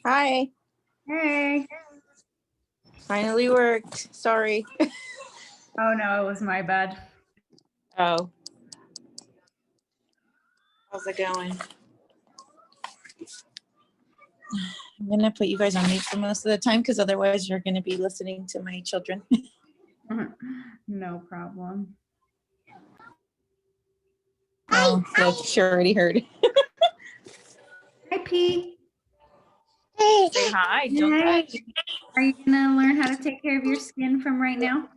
Hi. Hey. Finally worked. Sorry. Oh no, it was my bad. Oh. How's it going? I'm going to put you guys on mute for most of the time because otherwise you're going to be listening to my children. No problem. Oh, look, she already heard. Hi, P. Say hi. Don't Hey. touch. Are you gonna learn how to take care of your skin from right now?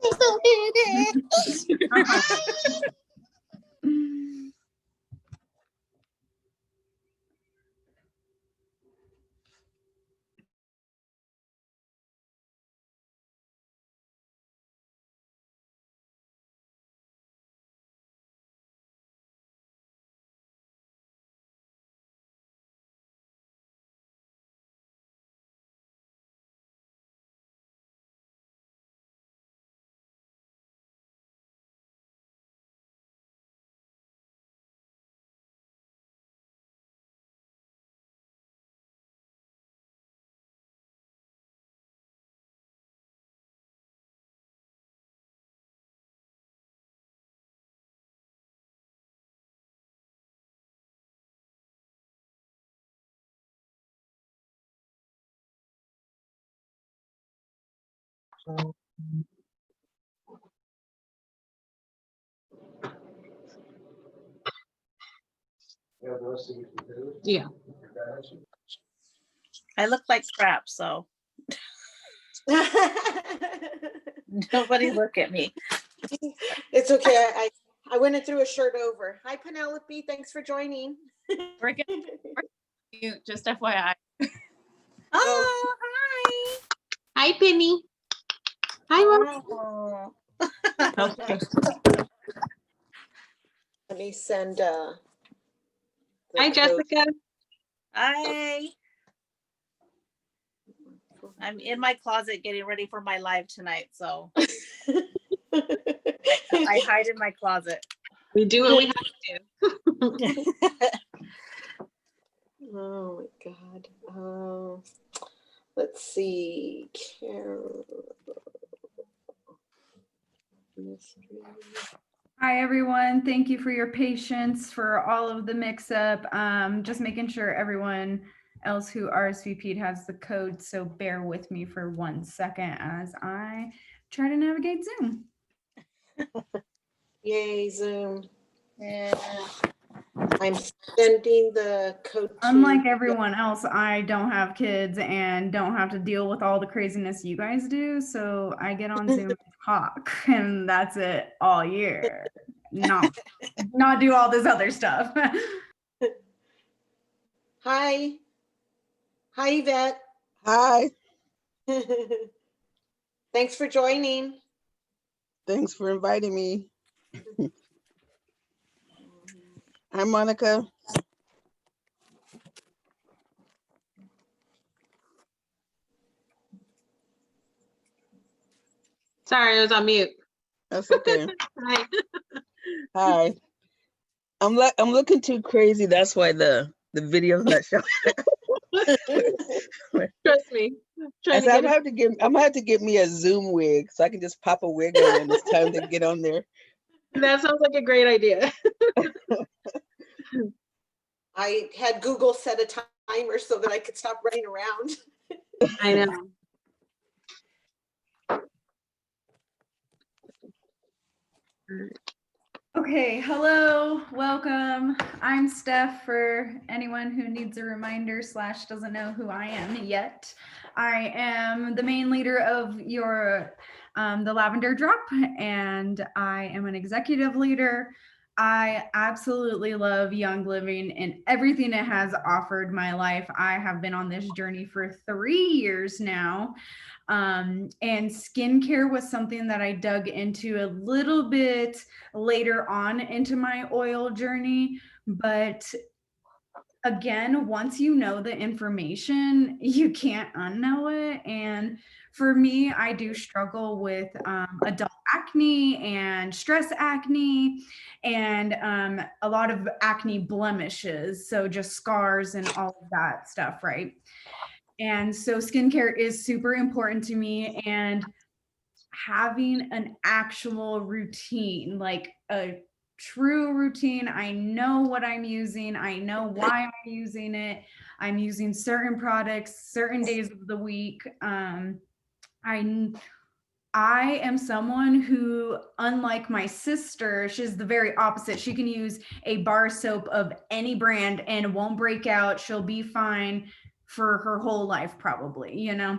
Yeah. I look like crap, so nobody look at me. It's okay. I went and threw a shirt over. Hi, Penelope. Thanks for joining. We're gonna you just FYI. Oh, hi. Hi, Penny. Hi, Mom. Oh. Okay. let me send Hi, code. Jessica. Hi. I'm in my closet getting ready for my live tonight, so I hide in my closet. We do what we have to. Oh my God. Let's see. Carol. Hi, everyone. Thank you for your patience for all of the mix-up. Just making sure everyone else who RSVP'd has the code, so bear with me for 1 second as I try to navigate Zoom. Yay, Zoom. Yeah. I'm sending the code to Unlike everyone else, I don't have kids and don't have to deal with all the craziness you guys do. So I get on Zoom and talk, and that's it all year. Not do all this other stuff. Hi. Hi, Yvette. Hi, Thanks for joining. thanks for inviting me. Hi, Monica. Sorry, I was on mute. That's okay. Hi. Hi. I'm looking too crazy. That's why the video's not showing. Trust me. I said, I'm gonna have to get me a Zoom wig so I can just pop a wig on when it's time to get on there. That sounds like a great idea. I had Google set a timer so that I could stop running around. I know. Okay, hello, welcome. I'm Steph for anyone who needs a reminder / doesn't know who I am yet. I am the main leader of your the Lavender Drop, and I am an executive leader. I absolutely love Young Living and everything it has offered my life. I have been on this journey for 3 years now. And skincare was something that I dug into a little bit later on into my oil journey. But again, once you know the information, you can't unknow it. And for me, I do struggle with adult acne and stress acne and a lot of acne blemishes. So just scars and all of that stuff, right? And so skincare is super important to me. And having an actual routine, like a true routine. I know what I'm using. I know why I'm using it. I'm using certain products, certain days of the week. I am someone who, unlike my sister, she's the very opposite. She can use a bar soap of any brand and won't break out. She'll be fine for her whole life, probably, you know?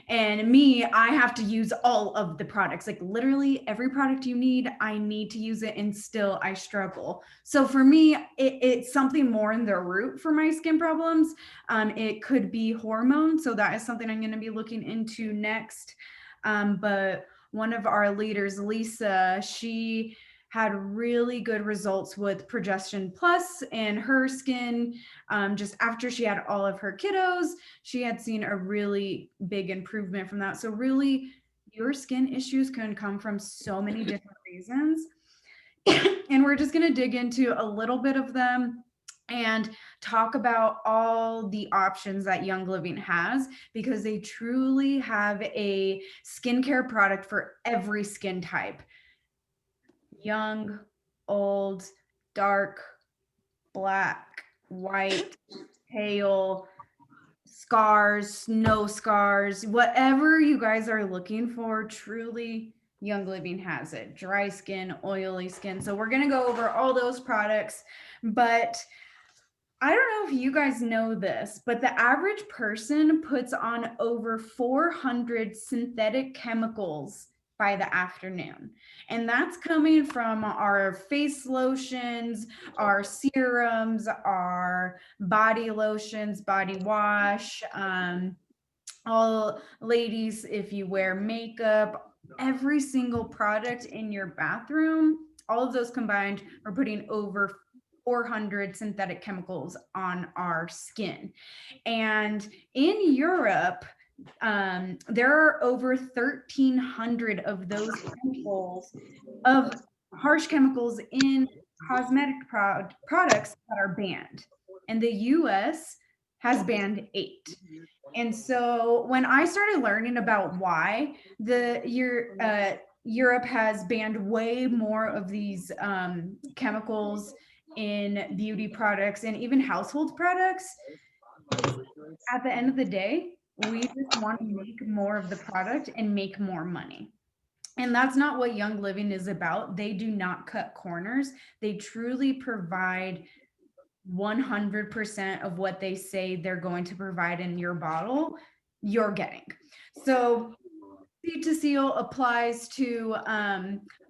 And me, I have to use all of the products, like literally every product you need, I need to use it, and still I struggle. So for me, it's something more in the root for my skin problems. It could be hormones. So that is something I'm going to be looking into next. But one of our leaders, Lisa, she had really good results with Progestin Plus in her skin. Just after she had all of her kiddos, she had seen a really big improvement from that. So really, your skin issues can come from so many different reasons. And we're just going to dig into a little bit of them and talk about all the options that Young Living has, because they truly have a skincare product for every skin type. Young, old, dark, black, white, pale, scars, no scars, whatever you guys are looking for, truly Young Living has it. Dry skin, oily skin. So we're going to go over all those products, but I don't know if you guys know this, but the average person puts on over 400 synthetic chemicals by the afternoon. And that's coming from our face lotions, our serums, our body lotions, body wash, all ladies, if you wear makeup, every single product in your bathroom, all of those combined are putting over 400 synthetic chemicals on our skin. And in Europe, there are over 1,300 of those chemicals, of harsh chemicals in cosmetic products that are banned. And the US has banned 8. And so when I started learning about why Europe has banned way more of these chemicals in beauty products and even household products, at the end of the day, we just want to make more of the product and make more money. And that's not what Young Living is about. They do not cut corners. They truly provide 100% of what they say they're going to provide in your bottle, you're getting. So Seed to Seal applies to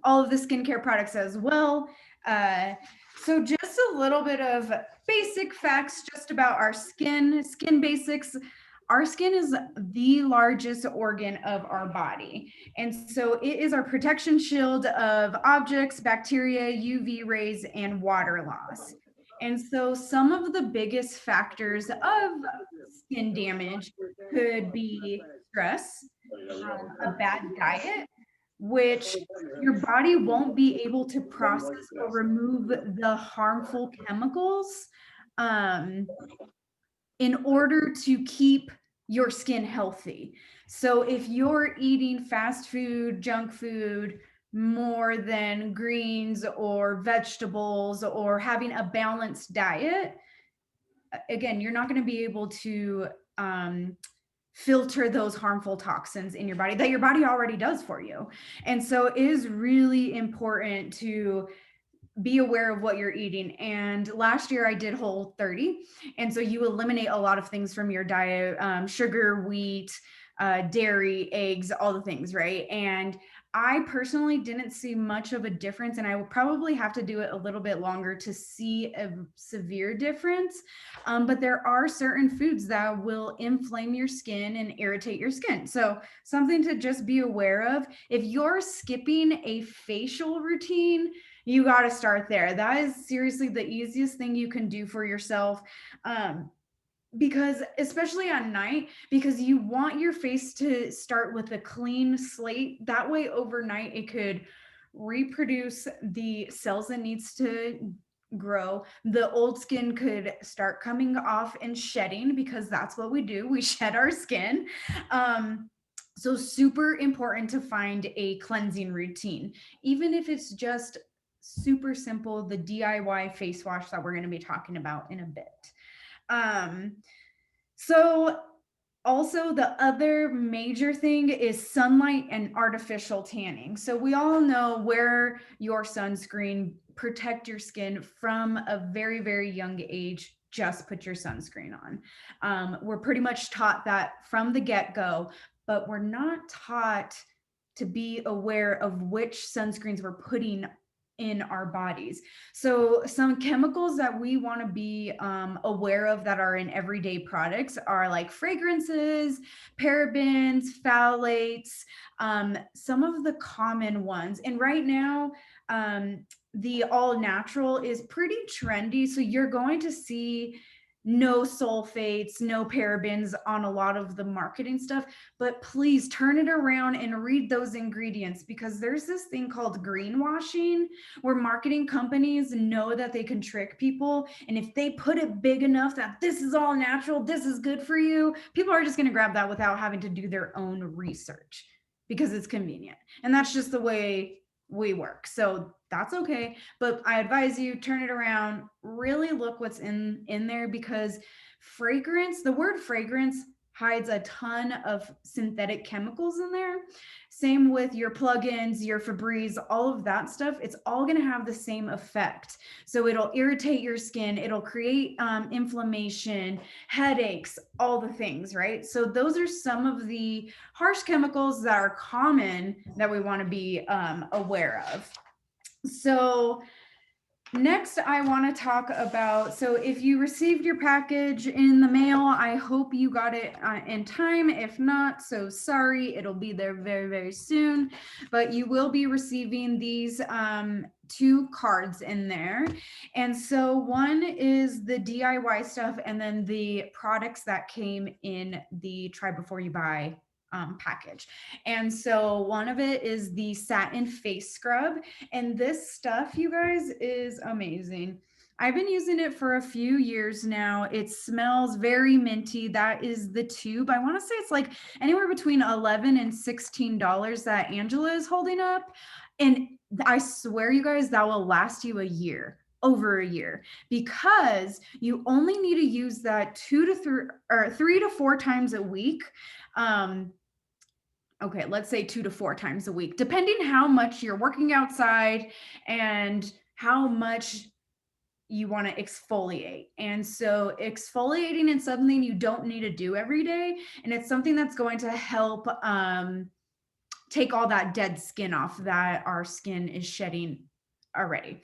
all of the skincare products as well. So just a little bit of basic facts just about our skin basics. Our skin is the largest organ of our body. And so it is our protection shield of objects, bacteria, UV rays, and water loss. And so some of the biggest factors of skin damage could be stress, a bad diet, which your body won't be able to process or remove the harmful chemicals in order to keep your skin healthy. So if you're eating fast food, junk food, more than greens or vegetables, or having a balanced diet, again, you're not going to be able to filter those harmful toxins in your body that your body already does for you. And so it is really important to be aware of what you're eating. And last year I did Whole30. And so you eliminate a lot of things from your diet, sugar, wheat, dairy, eggs, all the things, right? And I personally didn't see much of a difference, and I will probably have to do it a little bit longer to see a severe difference. But there are certain foods that will inflame your skin and irritate your skin. So something to just be aware of. If you're skipping a facial routine, you got to start there. That is seriously the easiest thing you can do for yourself. Because especially at night, because you want your face to start with a clean slate. That way overnight it could reproduce the cells it needs to grow. The old skin could start coming off and shedding, because that's what we do. We shed our skin. So super important to find a cleansing routine, even if it's just super simple, the DIY face wash that we're going to be talking about in a bit. So also the other major thing is sunlight and artificial tanning. So we all know, wear your sunscreen, protect your skin from a very, very young age. Just put your sunscreen on. We're pretty much taught that from the get-go, but we're not taught to be aware of which sunscreens we're putting in our bodies. So some chemicals that we want to be aware of that are in everyday products are like fragrances, parabens, phthalates, some of the common ones. And right now, the all natural is pretty trendy. So you're going to see no sulfates, no parabens on a lot of the marketing stuff, but please turn it around and read those ingredients, because there's this thing called greenwashing where marketing companies know that they can trick people. And if they put it big enough that this is all natural, this is good for you, people are just going to grab that without having to do their own research because it's convenient. And that's just the way we work. So that's okay. But I advise you turn it around, really look what's in there, because fragrance, the word fragrance hides a ton of synthetic chemicals in there. Same with your plugins, your Febreze, all of that stuff. It's all going to have the same effect. So it'll irritate your skin. It'll create inflammation, headaches, all the things, right? So those are some of the harsh chemicals that are common that we want to be aware of. So next, I want to talk about, so if you received your package in the mail, I hope you got it in time. If not, so sorry, it'll be there very, very soon, but you will be receiving these 2 cards in there. And so one is the DIY stuff, and then the products that came in the Try Before You Buy package. And so one of it is the satin face scrub, and this stuff, you guys, is amazing. I've been using it for a few years now. It smells very minty. That is the tube. I want to say it's like anywhere between $11 and $16 that Angela is holding up. And I swear, you guys, that will last you a year, over a year, because you only need to use that 3 to 4 times a week. Okay, let's say 2 to 4 times a week, depending how much you're working outside and how much you want to exfoliate. And so exfoliating is something you don't need to do every day. And it's something that's going to help take all that dead skin off that our skin is shedding already.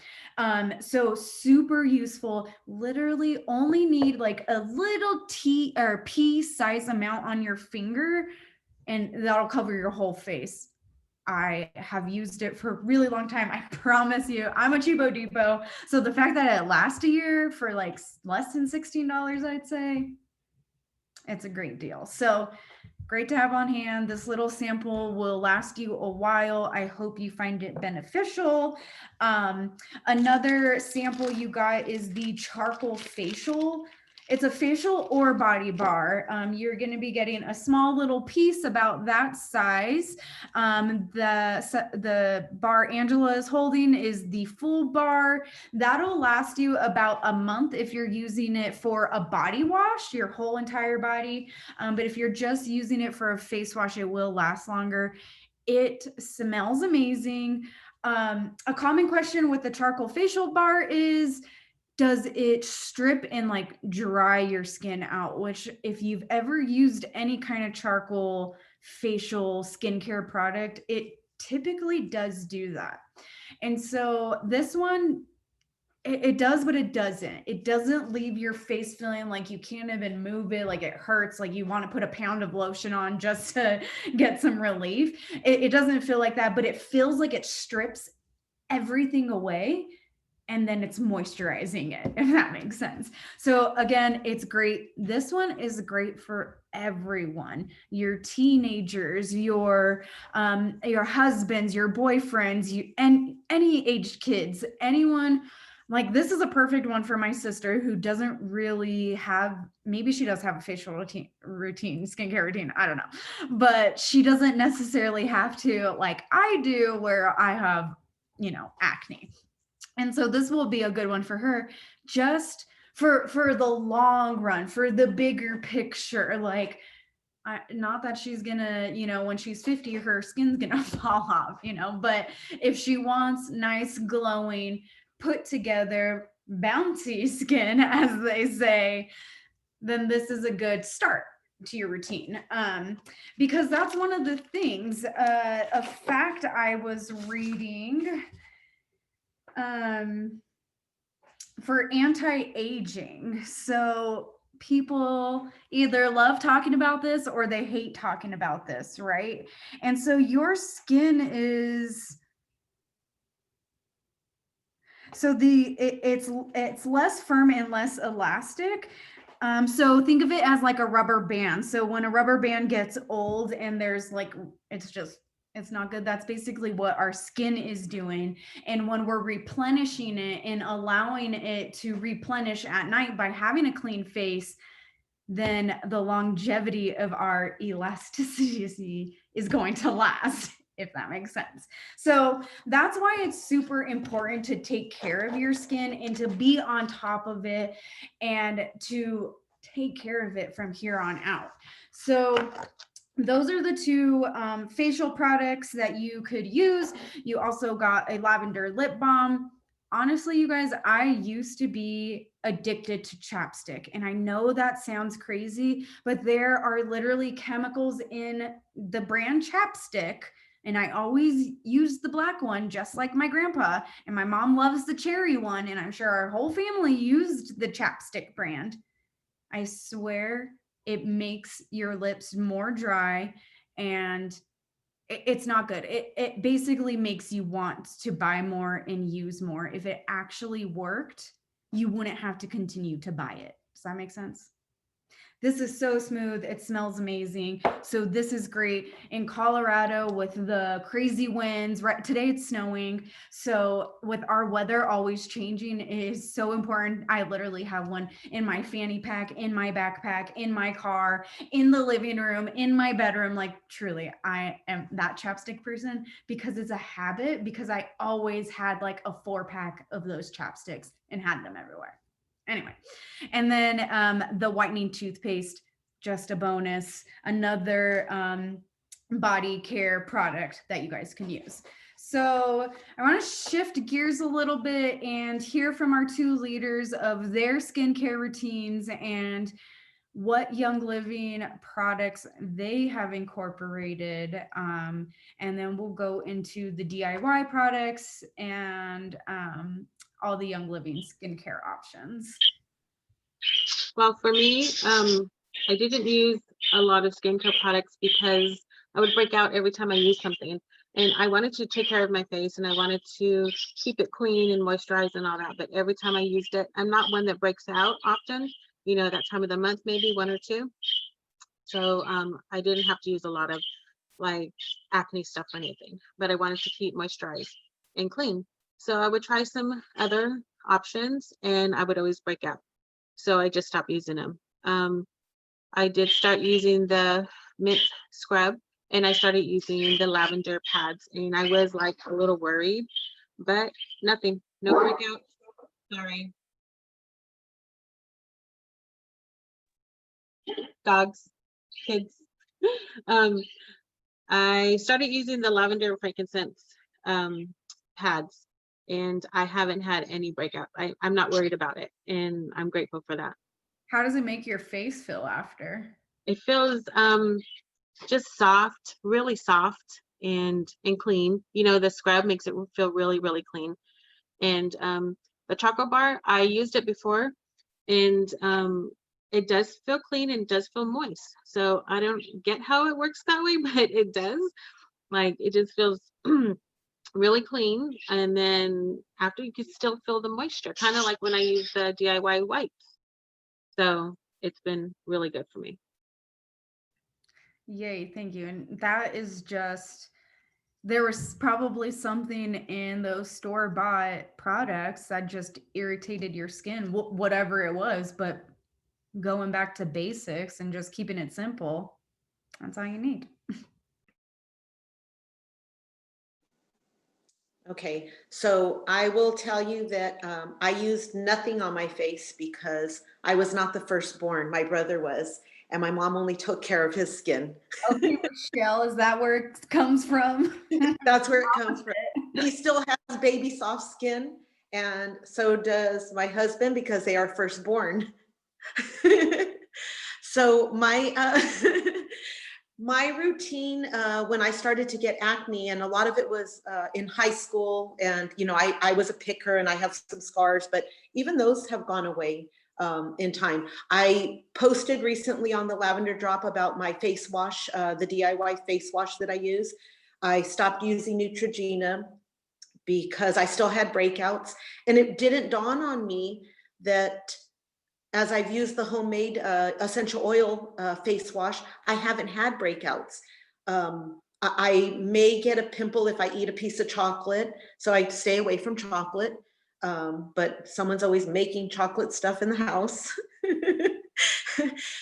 So super useful. Literally only need like a little pea size amount on your finger, and that'll cover your whole face. I have used it for a really long time. I promise you, I'm a Cheapo Depot. So the fact that it lasts a year for like less than $16, I'd say, it's a great deal. So great to have on hand. This little sample will last you a while. I hope you find it beneficial. Another sample you got is the charcoal facial. It's a facial or body bar. You're going to be getting a small little piece about that size. The bar Angela is holding is the full bar. That'll last you about a month if you're using it for a body wash, your whole entire body. But if you're just using it for a face wash, it will last longer. It smells amazing. A common question with the charcoal facial bar is, does it strip and like dry your skin out? Which, if you've ever used any kind of charcoal facial skincare product, it typically does do that. And so this one, it does, but it doesn't. It doesn't leave your face feeling like you can't even move it, like it hurts, like you want to put a pound of lotion on just to get some relief. It doesn't feel like that, but it feels like it strips everything away and then it's moisturizing it, if that makes sense. So again, it's great. This one is great for everyone, your teenagers, your husbands, your boyfriends, and any aged kids, anyone. Like, this is a perfect one for my sister who doesn't really have, maybe she does have a facial routine, skincare routine, I don't know, but she doesn't necessarily have to, like I do, where I have, acne. And so this will be a good one for her, just for the long run, for the bigger picture. Like, not that she's gonna, when she's 50, her skin's gonna fall off, but if she wants nice, glowing, put together, bouncy skin, as they say, then this is a good start to your routine. Because that's one of the things, a fact I was reading, for anti-aging. So people either love talking about this or they hate talking about this, right? And so your skin is, so it's less firm and less elastic. So think of it as like a rubber band. So when a rubber band gets old and there's like, it's not good. That's basically what our skin is doing. And when we're replenishing it and allowing it to replenish at night by having a clean face, then the longevity of our elasticity is going to last, if that makes sense. So that's why it's super important to take care of your skin and to be on top of it and to take care of it from here on out. So those are the two facial products that you could use. You also got a lavender lip balm. Honestly, you guys, I used to be addicted to chapstick. And I know that sounds crazy, but there are literally chemicals in the brand chapstick. And I always use the black one, just like my grandpa. And my mom loves the cherry one. And I'm sure our whole family used the chapstick brand. I swear it makes your lips more dry and it's not good. It basically makes you want to buy more and use more. If it actually worked, you wouldn't have to continue to buy it. Does that make sense? This is so smooth. It smells amazing. So this is great in Colorado with the crazy winds. Right today it's snowing. So with our weather always changing, it is so important. I literally have one in my fanny pack, in my backpack, in my car, in the living room, in my bedroom. Like, truly, I am that chapstick person because it's a habit, because I always had like a 4-pack of those chapsticks and had them everywhere. Anyway, and then the whitening toothpaste, just a bonus, another body care product that you guys can use. So I want to shift gears a little bit and hear from our two leaders of their skincare routines and what Young Living products they have incorporated. And then we'll go into the DIY products and all the Young Living skincare options. Well, for me, I didn't use a lot of skincare products because I would break out every time I used something. And I wanted to take care of my face and I wanted to keep it clean and moisturized and all that. But every time I used it, I'm not one that breaks out often, that time of the month, maybe 1 or 2. So I didn't have to use a lot of like acne stuff or anything, but I wanted to keep moisturized and clean. So I would try some other options and I would always break out. So I just stopped using them. I did start using the mint scrub and I started using the lavender pads and I was like a little worried, but nothing, no breakout. Sorry. Dogs, kids. I started using the lavender and frankincense pads and I haven't had any breakout. I'm not worried about it and I'm grateful for that. How does it make your face feel after? It feels just soft, really soft. and clean. You know, the scrub makes it feel really, really clean. And the chocolate bar, I used it before, and it does feel clean and does feel moist. So I don't get how it works that way, but it does. Like, it just feels really clean. And then after, you can still feel the moisture, kind of like when I use the DIY wipes. So it's been really good for me. Yay, thank you. And that is just, there was probably something in those store-bought products that just irritated your skin, whatever it was, but going back to basics and just keeping it simple, that's all you need. Okay, so I will tell you that I used nothing on my face because I was not the firstborn. My brother was, and my mom only took care of his skin. Okay, Michelle, is that where it comes from? That's where it comes from. He still has baby soft skin, and so does my husband because they are firstborn. So my my routine when I started to get acne, and a lot of it was in high school, and you know, I was a picker and I have some scars, but even those have gone away in time. I posted recently on the Lavender Drop about my face wash, the DIY face wash that I use. I stopped using Neutrogena because I still had breakouts, and it didn't dawn on me that as I've used the homemade essential oil face wash, I haven't had breakouts. I may get a pimple if I eat a piece of chocolate, so I stay away from chocolate. But someone's always making chocolate stuff in the house.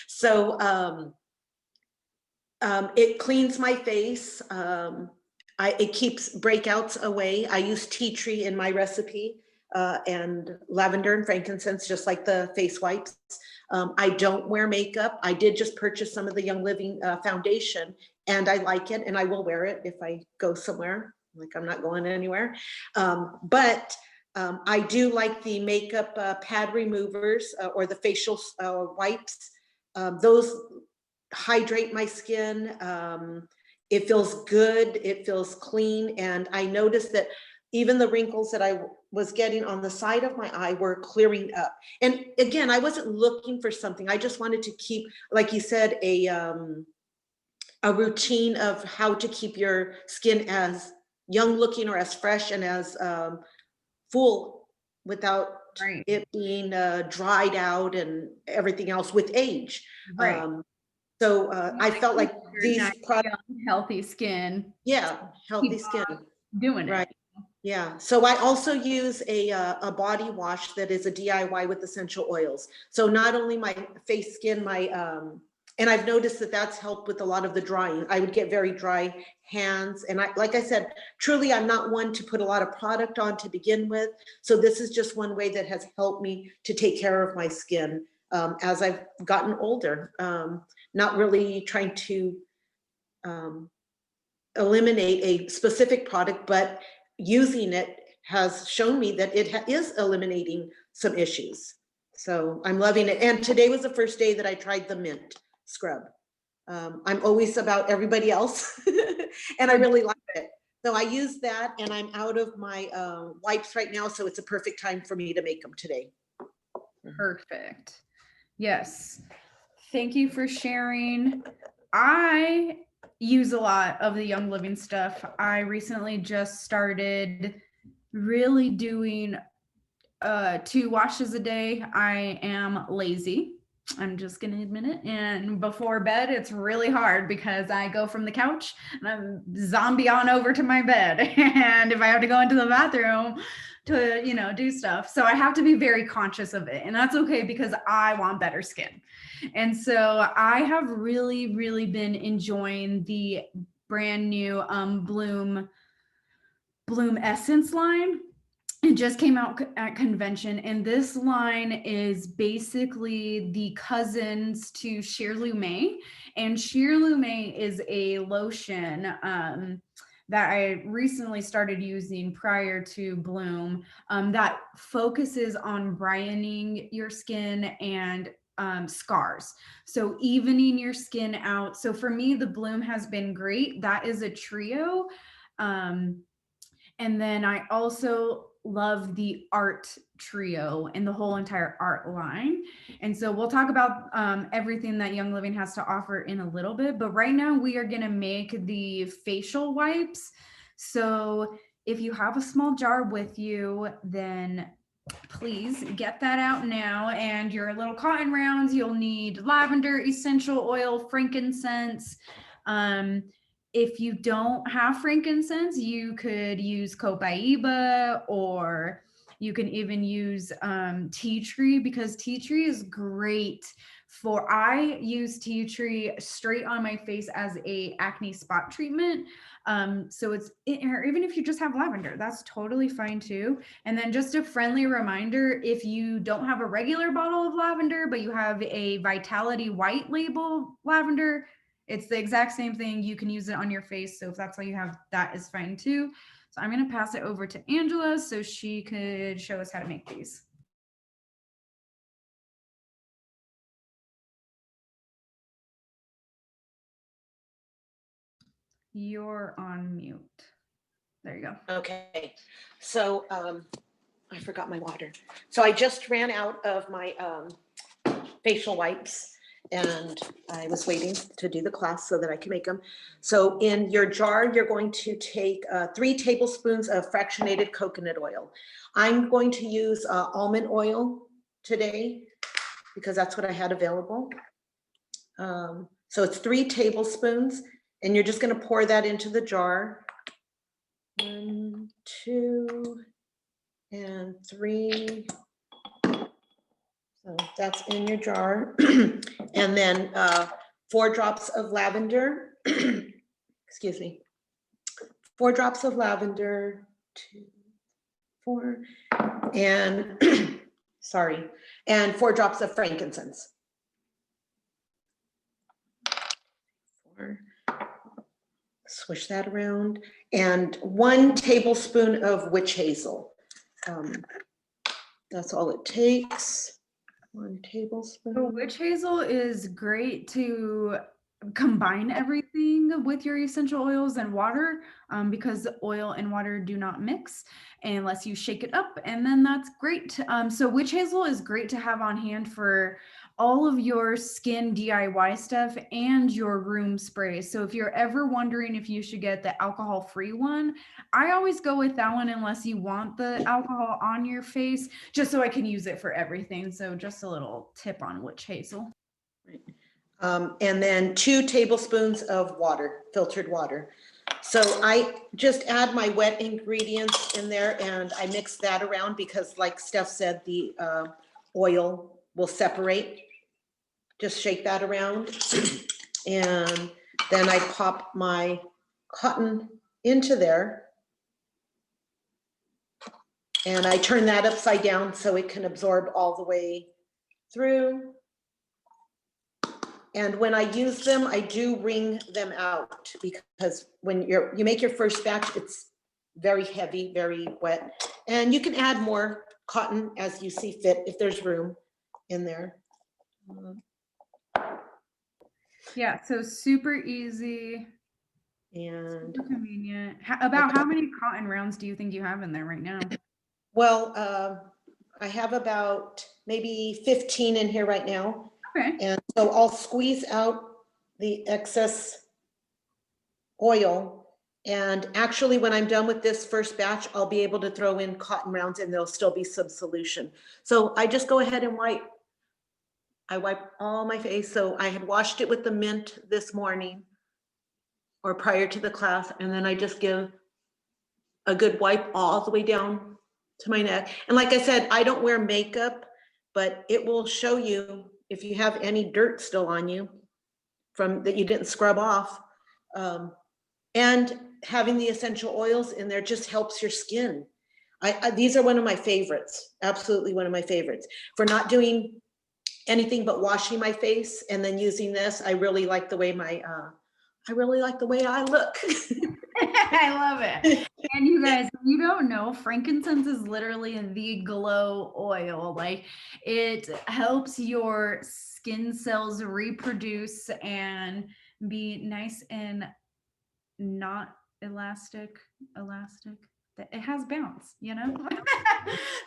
So it cleans my face. It keeps breakouts away. I use tea tree in my recipe. And lavender and frankincense, just like the face wipes. I don't wear makeup. I did just purchase some of the Young Living foundation, and I like it, and I will wear it if I go somewhere. Like, I'm not going anywhere. But I do like the makeup pad removers or the facial wipes. Those hydrate my skin. It feels good. It feels clean. And I noticed that even the wrinkles that I was getting on the side of my eye were clearing up. And again, I wasn't looking for something. I just wanted to keep, like you said, a routine of how to keep your skin as young looking or as fresh and as full without Right. it being dried out and everything else with age. Right. So I felt like Your these nice, products, young, healthy skin, yeah, healthy keep skin. doing it. Right. Yeah. So I also use a body wash that is a DIY with essential oils. So not only my face, skin, my and I've noticed that that's helped with a lot of the drying. I would get very dry hands, and like I said, truly, I'm not one to put a lot of product on to begin with. So this is just one way that has helped me to take care of my skin as I've gotten older. Not really trying to eliminate a specific product, but using it has shown me that it is eliminating some issues. So I'm loving it. And today was the first day that I tried the mint scrub. I'm always about everybody else and I really like it. So I use that, and I'm out of my wipes right now. So it's a perfect time for me to make them today. Perfect. Yes. Thank you for sharing. I use a lot of the Young Living stuff. I recently just started really doing 2 washes a day. I am lazy. I'm just gonna admit it. And before bed, it's really hard because I go from the couch and I'm zombie on over to my bed. And if I have to go into the bathroom to, you know, do stuff, so I have to be very conscious of it. And that's okay because I want better skin. And so I have really, really been enjoying the brand new Bloom Essence line. It just came out at convention, and this line is basically the cousins to Sheer Lume. And Sheer Lume is a lotion that I recently started using prior to Bloom that focuses on brightening your skin and scars. So evening your skin out. So for me, the Bloom has been great. That is a trio. And then I also love the Art trio and the whole entire Art line. And so we'll talk about everything that Young Living has to offer in a little bit, but right now we are gonna make the facial wipes. So if you have a small jar with you, then please get that out now. And your little cotton rounds, you'll need lavender, essential oil, frankincense. If you don't have frankincense, you could use copaiba, or you can even use tea tree, because tea tree is great for, I use tea tree straight on my face as a acne spot treatment. So it's, or even if you just have lavender, that's totally fine too. And then just a friendly reminder, if you don't have a regular bottle of lavender, but you have a Vitality white label lavender, it's the exact same thing. You can use it on your face. So if that's all you have, that is fine too. So I'm going to pass it over to Angela so she could show us how to make these. You're on mute. There you go. Okay, so I forgot my water. So I just ran out of my facial wipes, and I was waiting to do the class so that I can make them. So in your jar, you're going to take 3 tablespoons of fractionated coconut oil. I'm going to use almond oil today because that's what I had available. So it's 3 tablespoons, and you're just going to pour that into the jar. 1, 2, and 3. So that's in your jar. And then 4 drops of lavender. Excuse me. 4 drops of lavender, 2, 4, and sorry, and 4 drops of frankincense. 4. Swish that around, and 1 tablespoon of witch hazel. That's all it takes. 1 tablespoon. So witch hazel is great to combine everything with your essential oils and water, because oil and water do not mix unless you shake it up, and then that's great. So witch hazel is great to have on hand for all of your skin DIY stuff and your room sprays. So if you're ever wondering if you should get the alcohol-free one, I always go with that one unless you want the alcohol on your face, just so I can use it for everything. So just a little tip on witch hazel. And then 2 tablespoons of water, filtered water. So I just add my wet ingredients in there, and I mix that around because, like Steph said, the oil will separate. Just shake that around. And then I pop my cotton into there. And I turn that upside down so it can absorb all the way through. And when I use them, I do wring them out, because when you make your first batch, it's very heavy, very wet. And you can add more cotton as you see fit if there's room in there. Yeah, so super easy, And super convenient. About how many cotton rounds do you think you have in there right now? well, I have about maybe 15 in here right now. Okay. And so I'll squeeze out the excess oil. And actually, when I'm done with this first batch, I'll be able to throw in cotton rounds and there'll still be some solution. So I just go ahead and wipe. I wipe all my face. So I had washed it with the mint this morning or prior to the class. And then I just give a good wipe all the way down to my neck. And like I said, I don't wear makeup, but it will show you if you have any dirt still on you from that you didn't scrub off. And having the essential oils in there just helps your skin. These are one of my favorites, absolutely one of my favorites. For not doing anything but washing my face and then using this, I really like the way I look. I love it. And you guys, if you don't know, frankincense is literally the glow oil. Like, it helps your skin cells reproduce and be nice and not elastic. It has bounce, you know?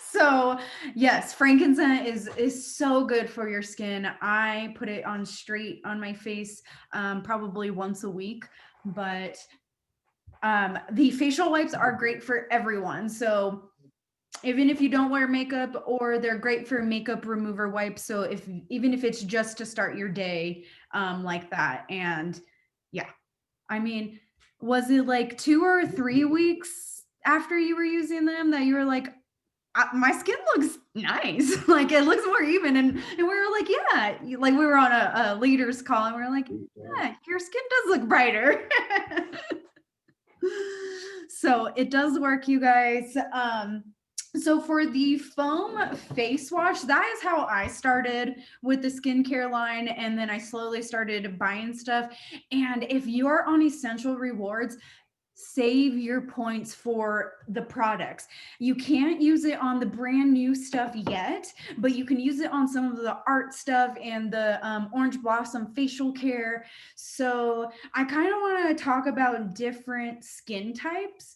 So yes, frankincense is so good for your skin. I put it on straight on my face probably once a week, but the facial wipes are great for everyone. So even if you don't wear makeup, or they're great for makeup remover wipes. So even if it's just to start your day like that. And yeah, I mean, was it like 2 or 3 weeks after you were using them that you were like, my skin looks nice. Like, it looks more even. And we were like, yeah, like we were on a leaders call and we were like, yeah, your skin does look brighter. So it does work, you guys. So for the foam face wash, that is how I started with the skincare line. And then I slowly started buying stuff. And if you're on Essential Rewards, save your points for the products. You can't use it on the brand new stuff yet, but you can use it on some of the art stuff and the Orange Blossom facial care. So I kind of want to talk about different skin types.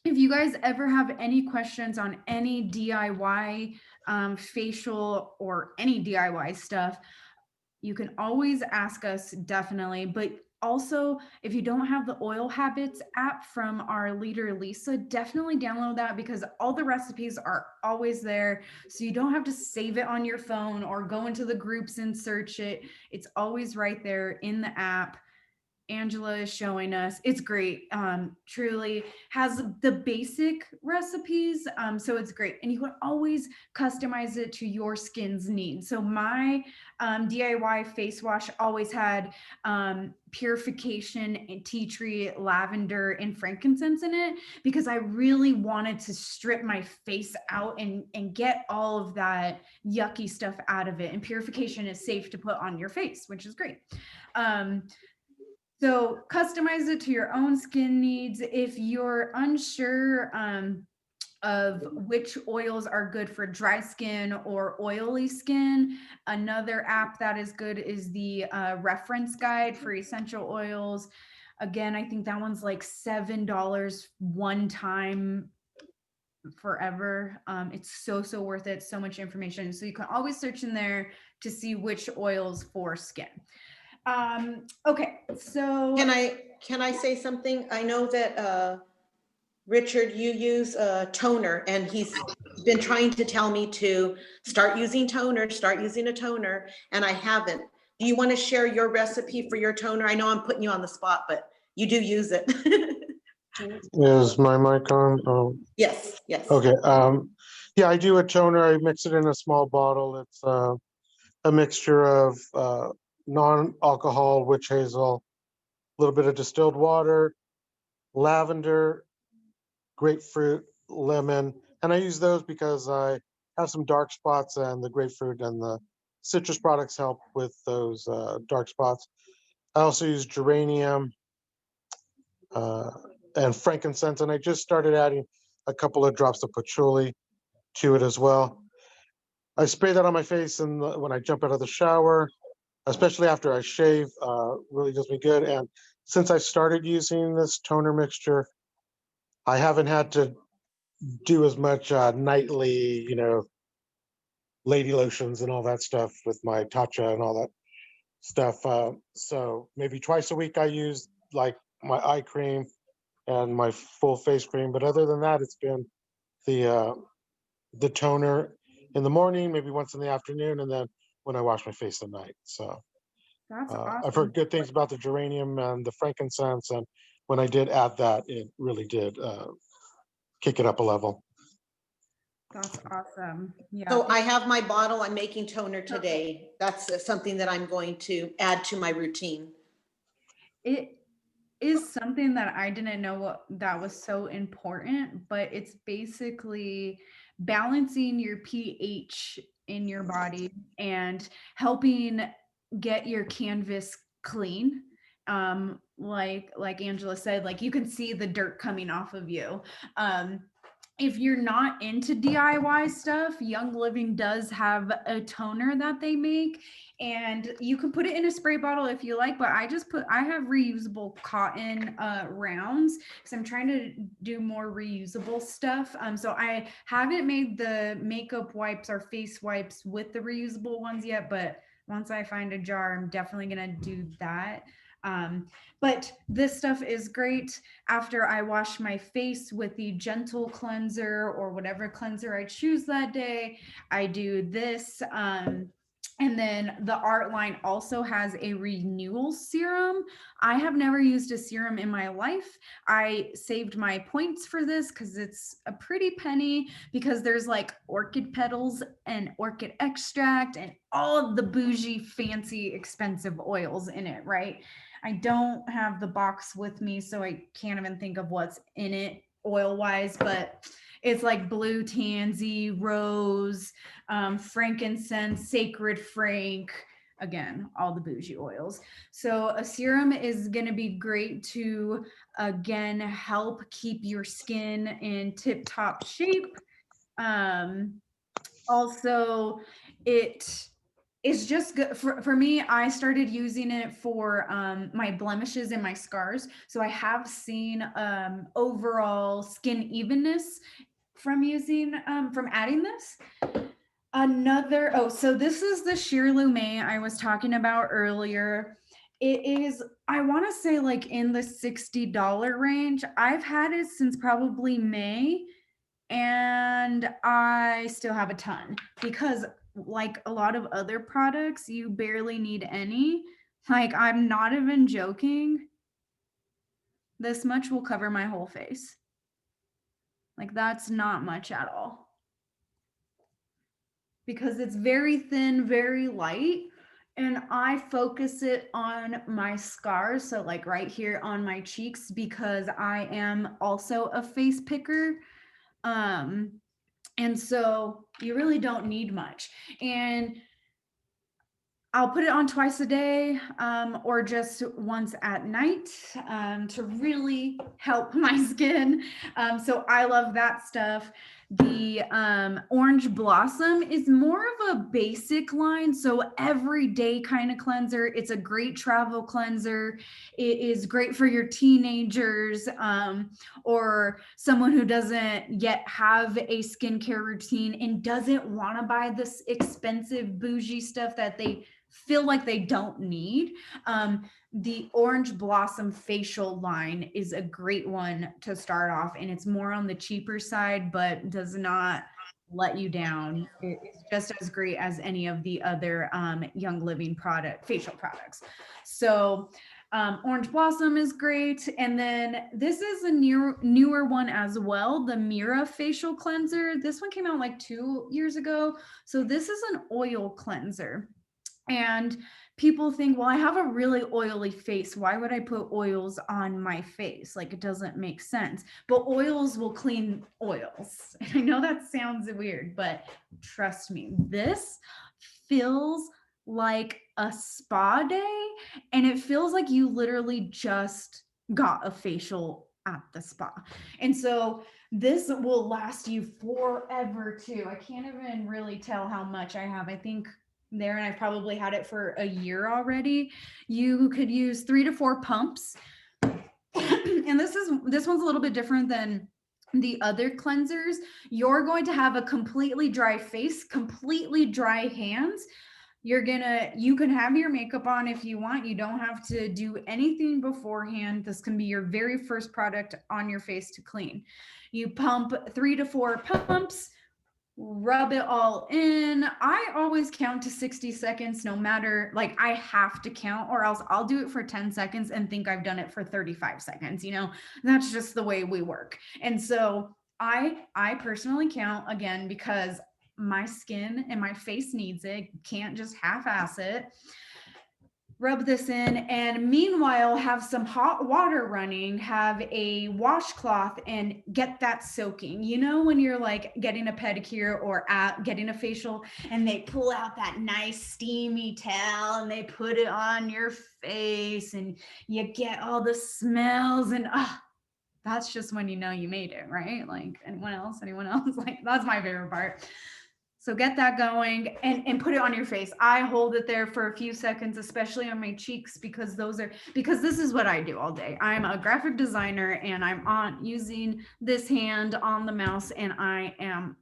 If you guys ever have any questions on any DIY facial or any DIY stuff, you can always ask us, definitely. But also, if you don't have the Oil Habits app from our leader, Lisa, definitely download that, because all the recipes are always there. So you don't have to save it on your phone or go into the groups and search it. It's always right there in the app. Angela is showing us. It's great. Truly has the basic recipes. So it's great. And you can always customize it to your skin's needs. So my DIY face wash always had purification and tea tree, lavender, and frankincense in it, because I really wanted to strip my face out and get all of that yucky stuff out of it. And purification is safe to put on your face, which is great. So customize it to your own skin needs. If you're unsure of which oils are good for dry skin or oily skin, another app that is good is the reference guide for essential oils. Again, I think that one's like $7 one time forever. It's so worth it. So much information. So you can always search in there to see which oils for skin. Okay, so Can I say something? I know that Richard, you use a toner, and he's been trying to tell me to start using a toner, and I haven't. Do you want to share your recipe for your toner? I know I'm putting you on the spot, but you do use it. Is my mic on? Oh, Yes, yes. okay. Yeah, I do a toner. I mix it in a small bottle. It's a mixture of non-alcohol witch hazel, a little bit of distilled water, lavender, grapefruit, lemon, and I use those because I have some dark spots, and the grapefruit and the citrus products help with those dark spots. I also use geranium and frankincense, and I just started adding a couple of drops of patchouli to it as well. I spray that on my face, and when I jump out of the shower, especially after I shave, really does me good. And since I started using this toner mixture, I haven't had to do as much nightly, lady lotions and all that stuff with my Tatcha and all that stuff. So maybe twice a week I use like my eye cream and my full face cream. But other than that, it's been the toner in the morning, maybe once in the afternoon, and then when I wash my face at night. So that's awesome. I've heard good things about the geranium and the frankincense, and when I did add that, it really did kick it up a level. That's awesome. Yeah. So I have my bottle. I'm making toner today. That's something that I'm going to add to my routine. It is something that I didn't know that was so important, but it's basically balancing your pH in your body and helping get your canvas clean. like Angela said, like you can see the dirt coming off of you. If you're not into DIY stuff, Young Living does have a toner that they make, and you can put it in a spray bottle if you like, but I have reusable cotton rounds because I'm trying to do more reusable stuff. So I haven't made the makeup wipes or face wipes with the reusable ones yet, but once I find a jar, I'm definitely gonna do that. But this stuff is great. After I wash my face with the gentle cleanser or whatever cleanser I choose that day, I do this. And then the Art line also has a renewal serum. I have never used a serum in my life. I saved my points for this because it's a pretty penny, because there's like orchid petals and orchid extract and all of the bougie, fancy, expensive oils in it, right? I don't have the box with me, so I can't even think of what's in it oil wise, but it's like blue tansy, rose, frankincense, sacred frank, again, all the bougie oils. So a serum is going to be great to, again, help keep your skin in tip top shape. Also, it's just good for me. I started using it for my blemishes and my scars. So I have seen overall skin evenness from using from adding this. So this is the Sheer Lume I was talking about earlier. It is, I want to say, like in the $60 range. I've had it since probably May, and I still have a ton because, like a lot of other products, you barely need any. Like, I'm not even joking. This much will cover my whole face. Like, that's not much at all. Because it's very thin, very light, and I focus it on my scars. So like right here on my cheeks, because I am also a face picker. And so you really don't need much. And I'll put it on twice a day, or just once at night, to really help my skin. So I love that stuff. The Orange Blossom is more of a basic line, so everyday kind of cleanser. It's a great travel cleanser. It is great for your teenagers, or someone who doesn't yet have a skincare routine and doesn't want to buy this expensive bougie stuff that they feel like they don't need. The Orange Blossom facial line is a great one to start off, and it's more on the cheaper side, but does not let you down. It's just as great as any of the other Young Living facial products. So Orange Blossom is great. And then this is a newer one as well, the Mira facial cleanser. This one came out like 2 years ago. So this is an oil cleanser. And people think, well, I have a really oily face. Why would I put oils on my face? Like, it doesn't make sense. But oils will clean oils. And I know that sounds weird, but trust me, this feels like a spa day. And it feels like you literally just got a facial at the spa. And so this will last you forever too. I can't even really tell how much I have. I think there, and I've probably had it for a year already. You could use 3 to 4 pumps. And this one's a little bit different than the other cleansers. You're going to have a completely dry face, completely dry hands. You can have your makeup on if you want. You don't have to do anything beforehand. This can be your very first product on your face to clean. You pump 3 to 4 pumps, rub it all in. I always count to 60 seconds, no matter, like, I have to count, or else I'll do it for 10 seconds and think I've done it for 35 seconds. That's just the way we work. And so I personally count, again, because my skin and my face needs it. Can't just half-ass it. rub this in, and meanwhile have some hot water running, have a washcloth, and get that soaking. You know, when you're like getting a pedicure or getting a facial and they pull out that nice steamy towel and they put it on your face and you get all the smells, and that's just when you know you made it, right? Like anyone else? Like, that's my favorite part. So get that going and put it on your face. I hold it there for a few seconds, especially on my cheeks, because this is what I do all day. I'm a graphic designer and I'm using this hand on the mouse, and I am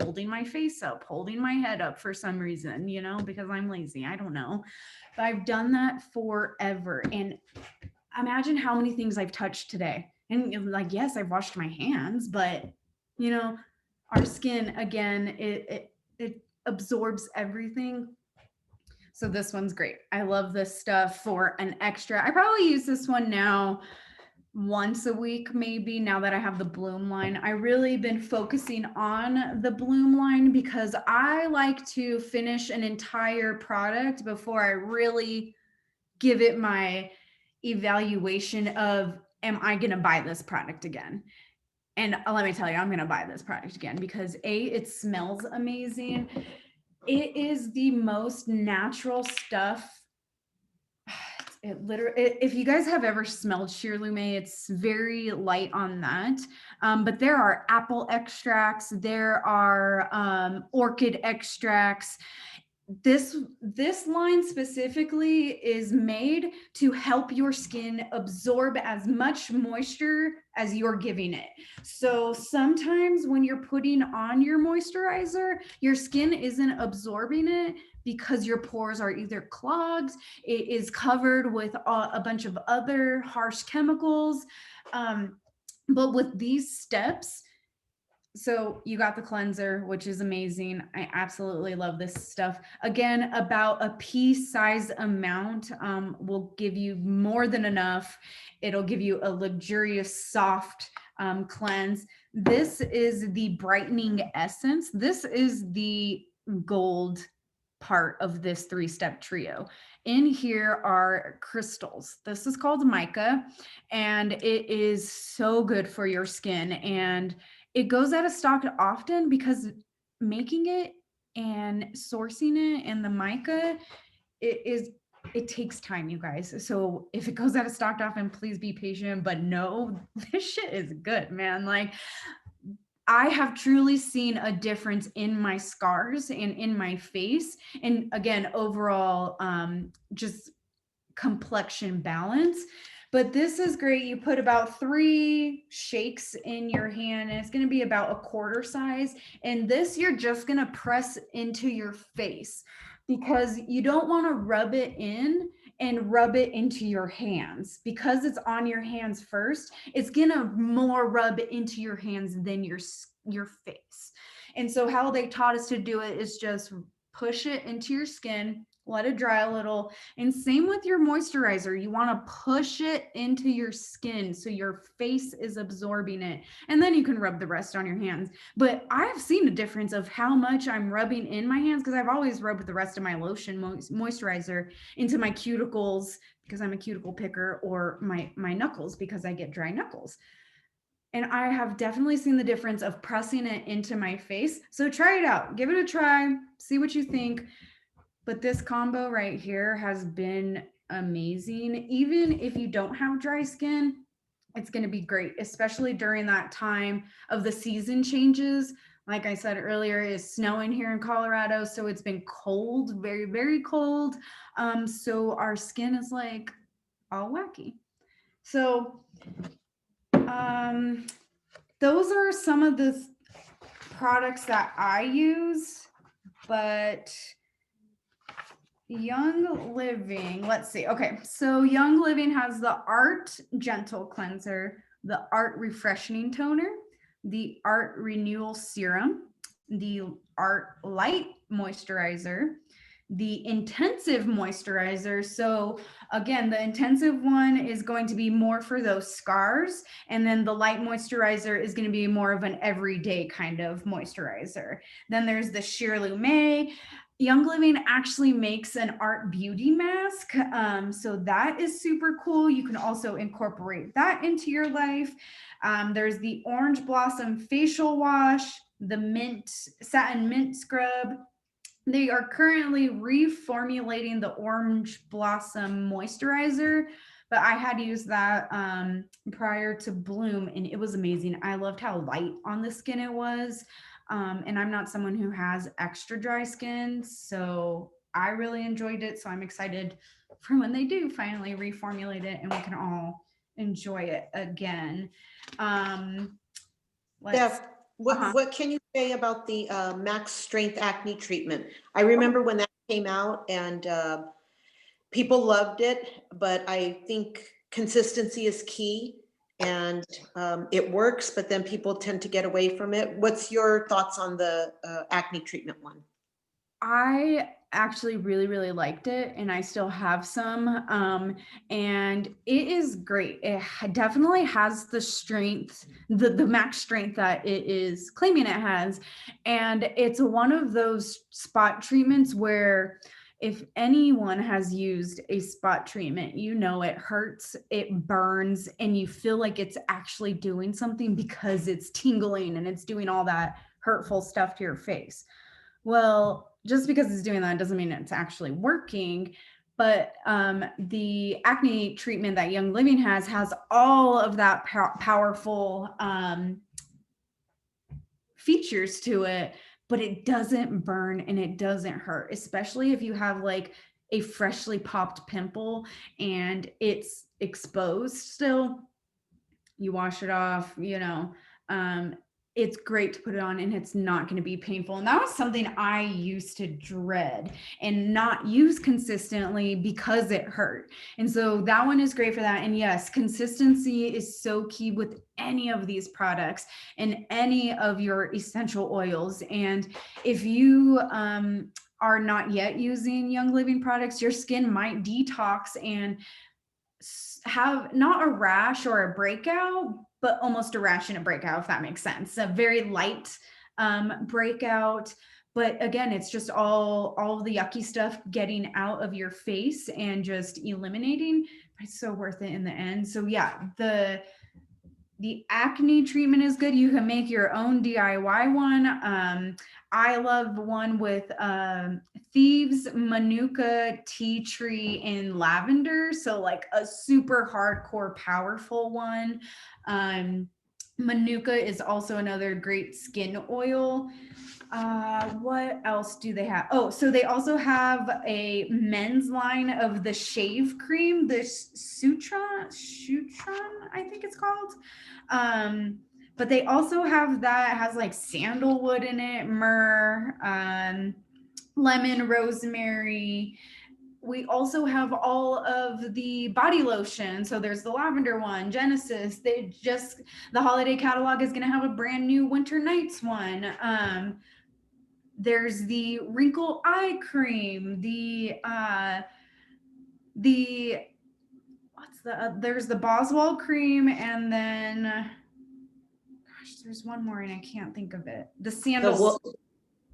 holding my face up, holding my head up for some reason, you know, because I'm lazy. I don't know. But I've done that forever. And imagine how many things I've touched today. And like, yes, I've washed my hands, but you know, our skin, again, it absorbs everything. So this one's great. I love this stuff for an extra. I probably use this one now once a week, maybe, now that I have the Bloom line. I really been focusing on the Bloom line because I like to finish an entire product before I really give it my evaluation of, am I going to buy this product again? And let me tell you, I'm going to buy this product again because it smells amazing. It is the most natural stuff. It literally, if you guys have ever smelled Sheer Lume, it's very light on that. But there are apple extracts, there are orchid extracts. This line specifically is made to help your skin absorb as much moisture as you're giving it. So sometimes when you're putting on your moisturizer, your skin isn't absorbing it because your pores are either clogged, it is covered with a bunch of other harsh chemicals. But with these steps, so you got the cleanser, which is amazing. I absolutely love this stuff. Again, about a pea-size amount will give you more than enough. It'll give you a luxurious, soft cleanse. This is the brightening essence. This is the gold part of this 3-step trio. In here are crystals. This is called mica, and it is so good for your skin. And it goes out of stock often because making it and sourcing it and the mica, it takes time, you guys. So if it goes out of stock often, please be patient. But no, this shit is good, man. Like, I have truly seen a difference in my scars and in my face. And again, overall, just complexion balance. But this is great. You put about 3 shakes in your hand, and it's going to be about a quarter size. And this, you're just going to press into your face because you don't want to rub it in and rub it into your hands, because it's on your hands first. It's going to more rub into your hands than your face. And so how they taught us to do it is just push it into your skin, let it dry a little. And same with your moisturizer. You want to push it into your skin so your face is absorbing it. And then you can rub the rest on your hands. But I've seen a difference of how much I'm rubbing in my hands, because I've always rubbed the rest of my lotion moisturizer into my cuticles because I'm a cuticle picker, or my knuckles because I get dry knuckles. And I have definitely seen the difference of pressing it into my face. So try it out. Give it a try. See what you think. But this combo right here has been amazing. Even if you don't have dry skin, it's going to be great, especially during that time of the season changes. Like I said earlier, it's snowing here in Colorado, so it's been cold, very, very cold. So our skin is like all wacky. So those are some of the products that I use, but Young Living, let's see. Okay, so Young Living has the Art Gentle Cleanser, the Art Refreshing Toner, the Art Renewal Serum, the Art Light Moisturizer, the intensive moisturizer. So again, the intensive one is going to be more for those scars. And then the light moisturizer is going to be more of an everyday kind of moisturizer. Then there's the Sheer Lume. Young Living actually makes an art beauty mask. So that is super cool. You can also incorporate that into your life. There's the Orange Blossom facial wash, the satin mint scrub. They are currently reformulating the Orange Blossom moisturizer, but I had used that prior to Bloom, and it was amazing. I loved how light on the skin it was. And I'm not someone who has extra dry skin, so I really enjoyed it. So I'm excited for when they do finally reformulate it and we can all enjoy it again. Steph, Uh-huh. what can you say about the Max Strength Acne treatment? I remember when that came out and people loved it, but I think consistency is key and it works, but then people tend to get away from it. What's your thoughts on the acne treatment one? I actually really, really liked it, and I still have some. And it is great. It definitely has the strength, the max strength that it is claiming it has. And it's one of those spot treatments where if anyone has used a spot treatment, you know it hurts, it burns, and you feel like it's actually doing something because it's tingling and it's doing all that hurtful stuff to your face. Well, just because it's doing that doesn't mean it's actually working. But the acne treatment that Young Living has all of that powerful features to it, but it doesn't burn and it doesn't hurt, especially if you have like a freshly popped pimple and it's exposed still. You wash it off, it's great to put it on and it's not going to be painful. And that was something I used to dread and not use consistently because it hurt. And so that one is great for that. And yes, consistency is so key with any of these products and any of your essential oils. And if you are not yet using Young Living products, your skin might detox and have not a rash or a breakout, but almost a rash and a breakout, if that makes sense. A very light breakout. But again, it's just all the yucky stuff getting out of your face and just eliminating. But it's so worth it in the end. So yeah, the acne treatment is good. You can make your own DIY one. I love one with Thieves, Manuka, Tea Tree, and Lavender. So like a super hardcore, powerful one. Manuka is also another great skin oil. What else do they have? Oh, so they also have a men's line of the shave cream, the Sutron, I think it's called. But they also have that has like sandalwood in it, myrrh, lemon, rosemary. We also have all of the body lotion. So there's the lavender one, Genesis. The holiday catalog is going to have a brand new Winter Nights one. There's the wrinkle eye cream, there's the Boswell cream, and then there's one more and I can't think of it. The sandalwood.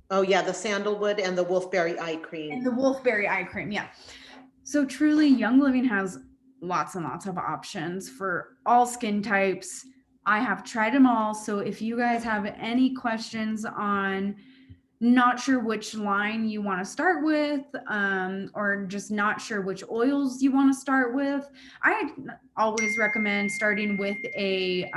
The sandalwood and the wolfberry eye cream. And the wolfberry eye cream, yeah. So truly, Young Living has lots and lots of options for all skin types. I have tried them all. So if you guys have any questions on not sure which line you want to start with, or just not sure which oils you want to start with, I always recommend starting with a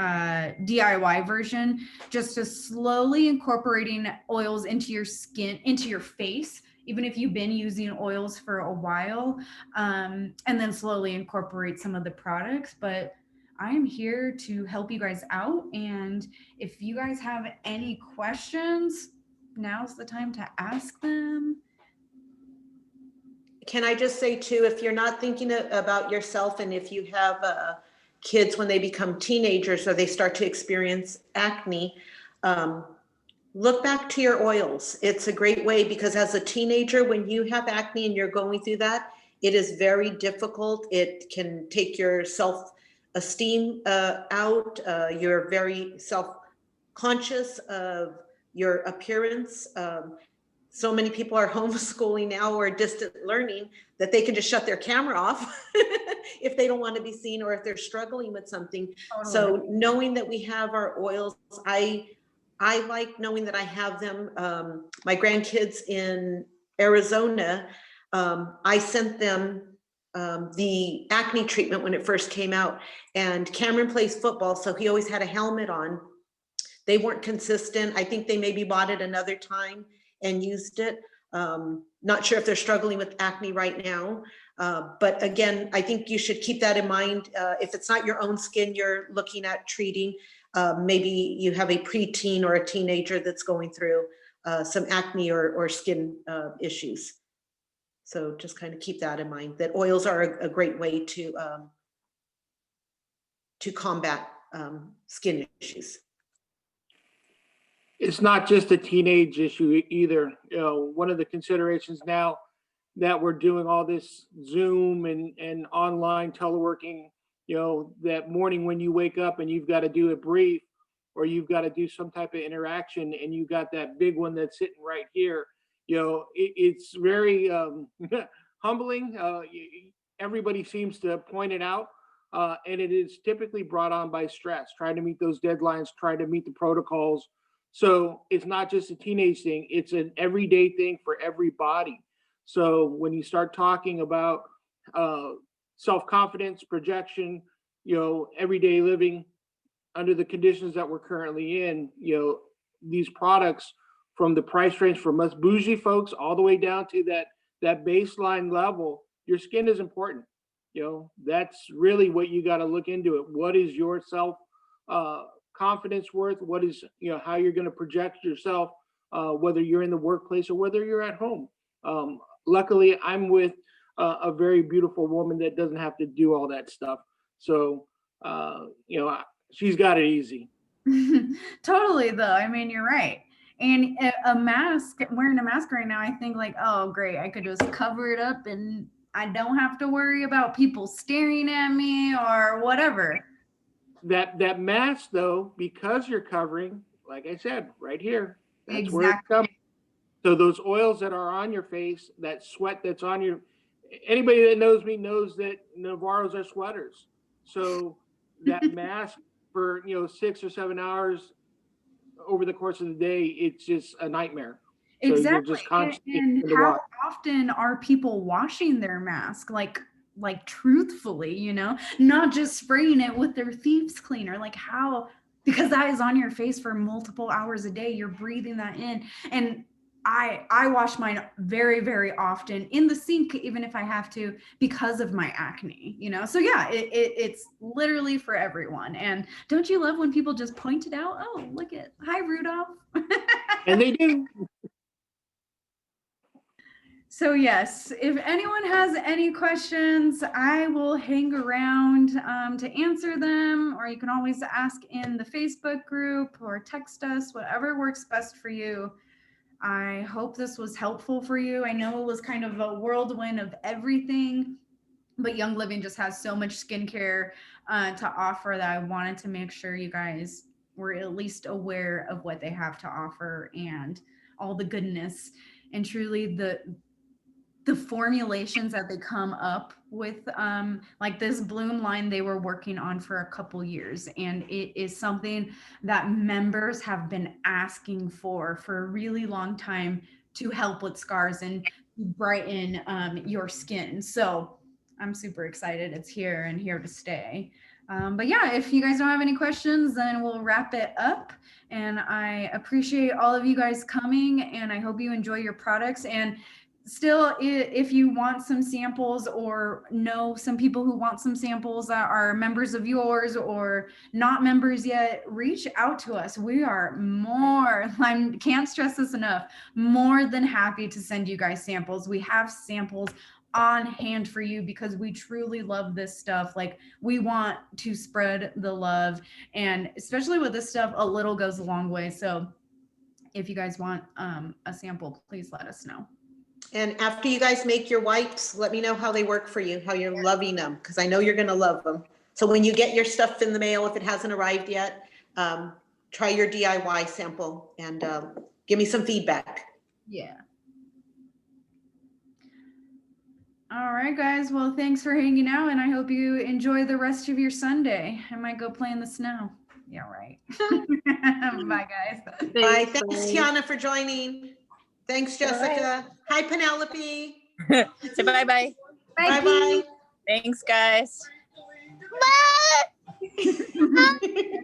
DIY version, just to slowly incorporating oils into your skin, into your face, even if you've been using oils for a while, and then slowly incorporate some of the products. But I am here to help you guys out. And if you guys have any questions, now's the time to ask them. Can I just say too, if you're not thinking about yourself and if you have kids when they become teenagers or they start to experience acne, Look back to your oils. It's a great way because as a teenager, when you have acne and you're going through that, it is very difficult. It can take your self-esteem out. You're very self-conscious of your appearance. So many people are homeschooling now or distant learning that they can just shut their camera off if they don't want to be seen or if they're struggling with something. Totally. So knowing that we have our oils, I like knowing that I have them. My grandkids in Arizona, I sent them the acne treatment when it first came out. And Cameron plays football, so he always had a helmet on. They weren't consistent. I think they maybe bought it another time and used it. Not sure if they're struggling with acne right now. But again, I think you should keep that in mind. If it's not your own skin you're looking at treating, maybe you have a preteen or a teenager that's going through some acne or skin issues. So just kind of keep that in mind, that oils are a great way to combat skin issues. It's not just a teenage issue either. You know, one of the considerations now that we're doing all this Zoom and online teleworking, you know, that morning when you wake up and you've got to do a brief or you've got to do some type of interaction and you got that big one that's sitting right here, you know, it's very humbling. Everybody seems to point it out. And it is typically brought on by stress, trying to meet those deadlines, trying to meet the protocols. So it's not just a teenage thing, it's an everyday thing for everybody. So when you start talking about self-confidence, projection, you know, everyday living under the conditions that we're currently in, you know, these products from the price range from us bougie folks all the way down to that baseline level, your skin is important. You know, that's really what you got to look into it. What is your self confidence worth? What is, you know, how you're going to project yourself, whether you're in the workplace or whether you're at home. Luckily, I'm with a very beautiful woman that doesn't have to do all that stuff. So, you know, she's got it easy. Totally, though. I mean, you're right. And a mask, wearing a mask right now, I think like, oh, great, I could just cover it up and I don't have to worry about people staring at me or whatever. That mask, though, because you're covering, like I said, right here, that's where it's Exactly. coming. So those oils that are on your face, that sweat that's on your, anybody that knows me knows that Navarros are sweaters. So that mask for, you know, 6 or 7 hours over the course of the day, it's just a nightmare. So you're Exactly. just constantly And in the how water. often are people washing their mask? Like truthfully, you know, not just spraying it with their thieves cleaner. Like how, because that is on your face for multiple hours a day. You're breathing that in. And I wash mine very, very often in the sink, even if I have to, because of my acne, you know? So yeah, it's literally for everyone. And don't you love when people just point it out? Oh, look at, hi, Rudolph. And they do. So yes, if anyone has any questions, I will hang around to answer them, or you can always ask in the Facebook group or text us, whatever works best for you. I hope this was helpful for you. I know it was kind of a whirlwind of everything, but Young Living just has so much skincare to offer that I wanted to make sure you guys were at least aware of what they have to offer and all the goodness and truly the formulations that they come up with, like this Bloom line they were working on for a couple years, and it is something that members have been asking for a really long time to help with scars and brighten your skin. So I'm super excited it's here and here to stay. But yeah, if you guys don't have any questions, then we'll wrap it up. And I appreciate all of you guys coming, and I hope you enjoy your products. And still, if you want some samples or know some people who want some samples that are members of yours or not members yet, reach out to us. We are I can't stress this enough, more than happy to send you guys samples. We have samples on hand for you because we truly love this stuff. Like, we want to spread the love, and especially with this stuff, a little goes a long way. So if you guys want a sample, please let us know. And after you guys make your wipes, let me know how they work for you, how you're loving them, because I know you're gonna love them. So when you get your stuff in the mail, if it hasn't arrived yet, try your DIY sample and give me some feedback. Yeah. All right, guys. Well, thanks for hanging out, and I hope you enjoy the rest of your Sunday. I might go play in the snow. Yeah, right. Bye, guys. Bye. Thanks, Thanks, bye. Tiana, for joining. Thanks, All right. Jessica. Hi, Penelope. So bye-bye. Bye-bye. Thanks, guys. Bye.